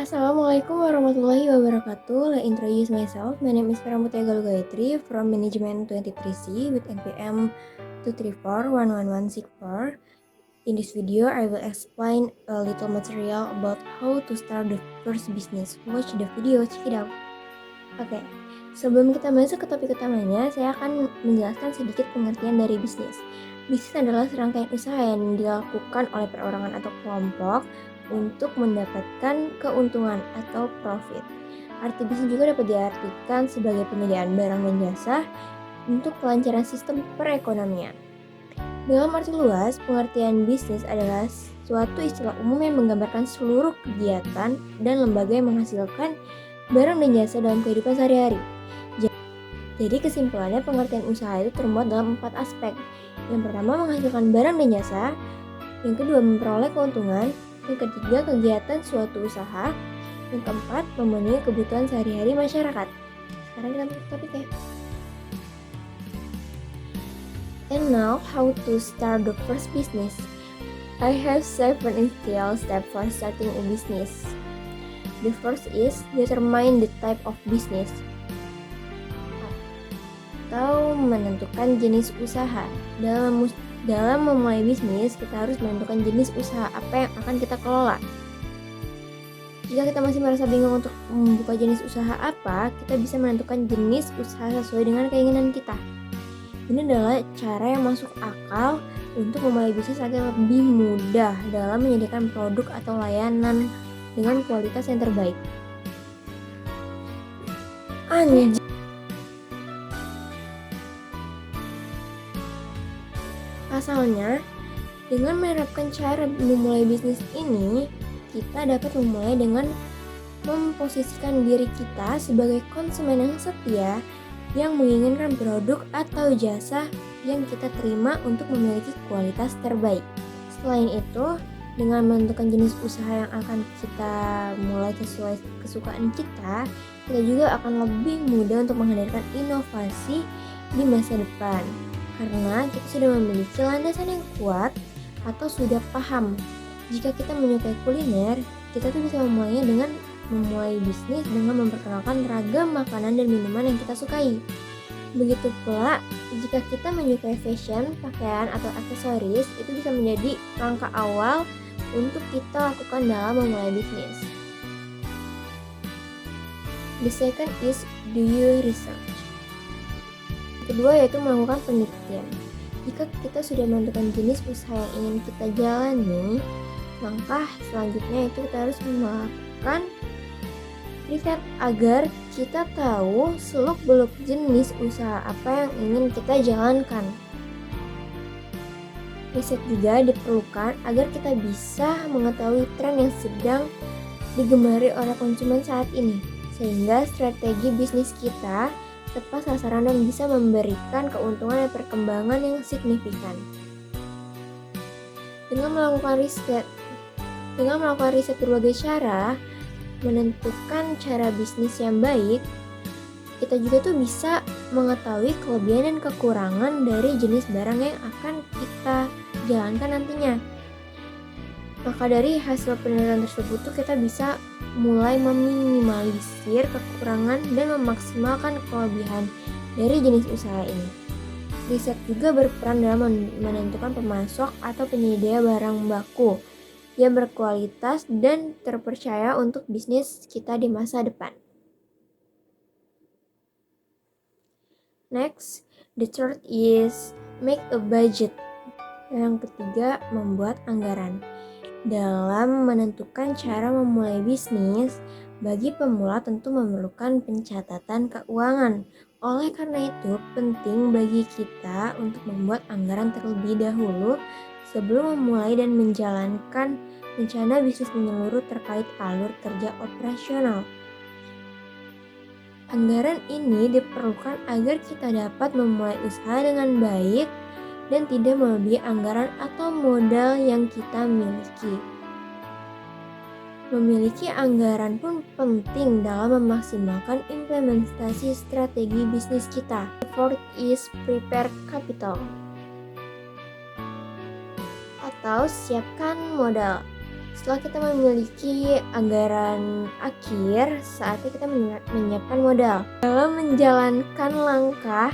Assalamualaikum warahmatullahi wabarakatuh. Let introduce myself. My name is Pramutia Galuh Gayatri from Management 23C with NPM 234-11164. In this video, I will explain a little material about how to start the first business. Watch the video, check it out. Oke, sebelum kita masuk ke topik utamanya, saya akan menjelaskan sedikit pengertian dari bisnis. Bisnis adalah serangkaian usaha yang dilakukan oleh perorangan atau kelompok untuk mendapatkan keuntungan atau profit. Arti bisnis juga dapat diartikan sebagai penyediaan barang dan jasa untuk kelancaran sistem perekonomian. Dalam arti luas, pengertian bisnis adalah suatu istilah umum yang menggambarkan seluruh kegiatan dan lembaga yang menghasilkan barang dan jasa dalam kehidupan sehari-hari. Jadi kesimpulannya, pengertian usaha itu termuat dalam 4 aspek. Yang pertama, menghasilkan barang dan jasa. Yang kedua, memperoleh keuntungan. Yang ketiga, kegiatan suatu usaha. Yang keempat, memenuhi kebutuhan sehari-hari masyarakat. Sekarang kita masuk ke topiknya. And now, how to start the first business. I have 7 essential steps for starting a business. The first is determine the type of business, atau menentukan jenis usaha. Dalam memulai bisnis, kita harus menentukan jenis usaha apa yang akan kita kelola. Jika kita masih merasa bingung untuk membuka jenis usaha apa, kita bisa menentukan jenis usaha sesuai dengan keinginan kita. Ini adalah cara yang masuk akal untuk memulai bisnis agar lebih mudah dalam menyediakan produk atau layanan dengan kualitas yang terbaik. Pasalnya, dengan menerapkan cara memulai bisnis ini, kita dapat memulai dengan memposisikan diri kita sebagai konsumen yang setia yang menginginkan produk atau jasa yang kita terima untuk memiliki kualitas terbaik. Selain itu, dengan menentukan jenis usaha yang akan kita mulai sesuai kesukaan kita juga akan lebih mudah untuk menghadirkan inovasi di masa depan. Karena kita sudah memiliki landasan yang kuat atau sudah paham. Jika kita menyukai kuliner, kita tuh bisa memulai bisnis dengan memperkenalkan ragam makanan dan minuman yang kita sukai. Begitu pula, jika kita menyukai fashion, pakaian, atau aksesoris, itu bisa menjadi langkah awal untuk kita lakukan dalam memulai bisnis. The second is do your research. Kedua yaitu melakukan penelitian. Jika kita sudah menentukan jenis usaha yang ingin kita jalani, langkah selanjutnya itu kita harus melakukan riset agar kita tahu seluk-beluk jenis usaha apa yang ingin kita jalankan. Riset juga diperlukan agar kita bisa mengetahui tren yang sedang digemari oleh konsumen saat ini, sehingga strategi bisnis kita tepat sasaran dan bisa memberikan keuntungan dan perkembangan yang signifikan. Dengan melakukan riset berbagai cara, menentukan cara bisnis yang baik, kita juga tuh bisa mengetahui kelebihan dan kekurangan dari jenis barang yang akan kita jalankan nantinya. Maka dari hasil penelitian tersebut tuh kita bisa mulai meminimalisir kekurangan dan memaksimalkan kelebihan dari jenis usaha ini. Riset juga berperan dalam menentukan pemasok atau penyedia barang baku yang berkualitas dan terpercaya untuk bisnis kita di masa depan. Next, the third is make a budget. Yang ketiga, membuat anggaran. Dalam menentukan cara memulai bisnis, bagi pemula tentu memerlukan pencatatan keuangan. Oleh karena itu, penting bagi kita untuk membuat anggaran terlebih dahulu sebelum memulai dan menjalankan rencana bisnis menyeluruh terkait alur kerja operasional. Anggaran ini diperlukan agar kita dapat memulai usaha dengan baik dan tidak melebihi anggaran atau modal yang kita miliki. Memiliki anggaran pun penting dalam memaksimalkan implementasi strategi bisnis kita. Fourth is prepare capital atau siapkan modal. Setelah kita memiliki anggaran akhir, saatnya kita menyiapkan modal. Dalam menjalankan langkah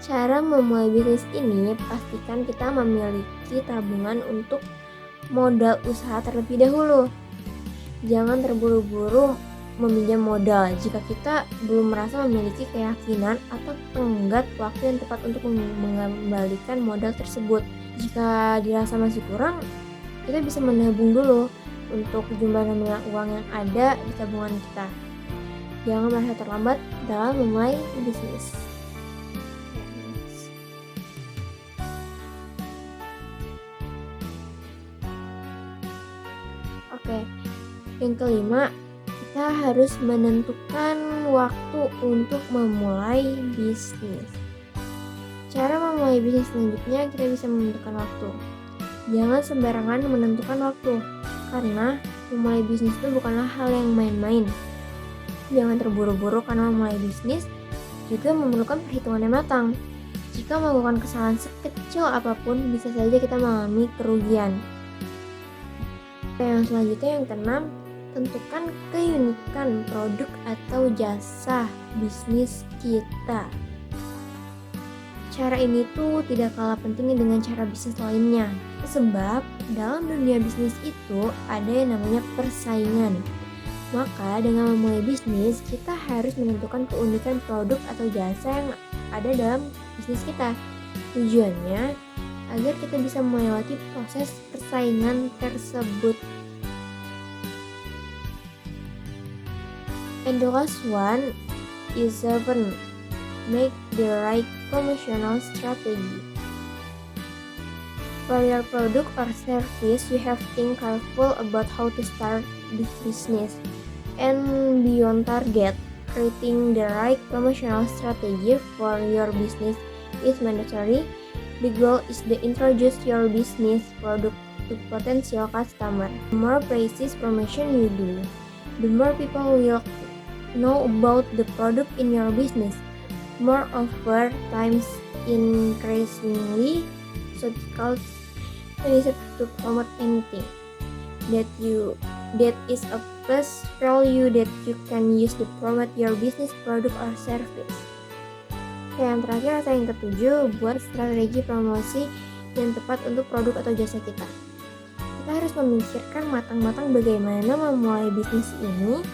cara memulai bisnis ini, pastikan kita memiliki tabungan untuk modal usaha terlebih dahulu. Jangan terburu-buru meminjam modal jika kita belum merasa memiliki keyakinan atau tenggat waktu yang tepat untuk mengembalikan modal tersebut. Jika dirasa masih kurang, kita bisa menabung dulu untuk jumlah nominal uang yang ada di tabungan kita. Jangan merasa terlambat dalam memulai bisnis. Oke, yang kelima, kita harus menentukan waktu untuk memulai bisnis. Cara memulai bisnis selanjutnya, kita bisa menentukan waktu. Jangan sembarangan menentukan waktu, karena memulai bisnis itu bukanlah hal yang main-main. Jangan terburu-buru karena memulai bisnis juga memerlukan perhitungan yang matang. Jika melakukan kesalahan sekecil apapun, bisa saja kita mengalami kerugian. Yang selanjutnya, yang keenam, tentukan keunikan produk atau jasa bisnis kita. Cara ini tuh tidak kalah pentingnya dengan cara bisnis lainnya. Sebab dalam dunia bisnis itu ada yang namanya persaingan. Maka dengan memulai bisnis, kita harus menentukan keunikan produk atau jasa yang ada dalam bisnis kita. Tujuannya agar kita bisa melewati proses persaingan tersebut. And the last one is 7. Make the right promotional strategy. For your product or service, you have to think careful about how to start this business. And beyond target, creating the right promotional strategy for your business is mandatory. The goal is to introduce your business product to potential customer. The more precise promotion you do, the more people will know about the product in your business. Moreover, times increasingly so difficult to promote anything that is a plus value that you can use to promote your business product or service. Yang terakhir atau yang ketujuh, buat strategi promosi yang tepat untuk produk atau jasa kita. Kita harus memikirkan matang-matang bagaimana memulai bisnis ini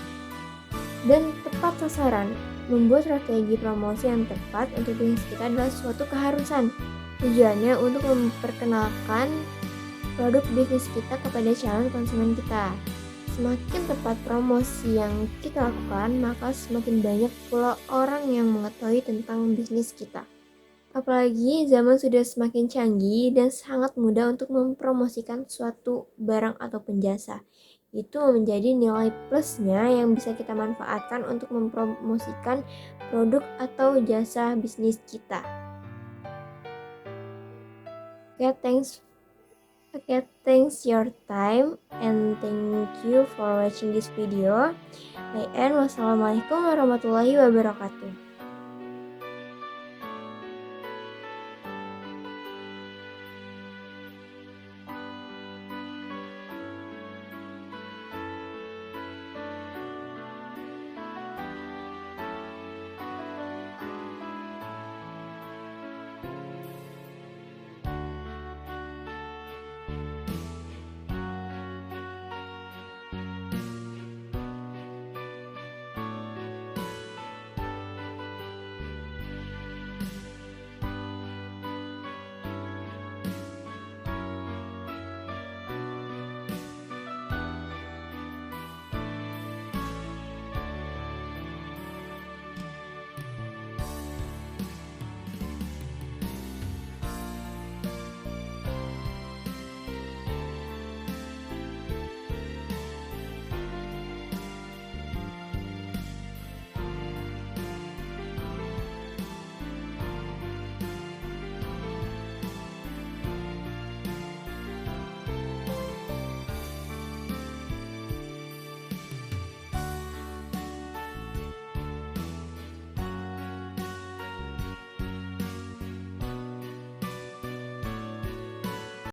dan tepat sasaran. Membuat strategi promosi yang tepat untuk bisnis kita adalah suatu keharusan. Tujuannya untuk memperkenalkan produk bisnis kita kepada calon konsumen kita. Semakin tepat promosi yang kita lakukan, maka semakin banyak pula orang yang mengetahui tentang bisnis kita. Apalagi zaman sudah semakin canggih dan sangat mudah untuk mempromosikan suatu barang ataupun jasa. Itu menjadi nilai plusnya yang bisa kita manfaatkan untuk mempromosikan produk atau jasa bisnis kita. Thanks your time and thank you for watching this video. Wassalamualaikum warahmatullahi wabarakatuh.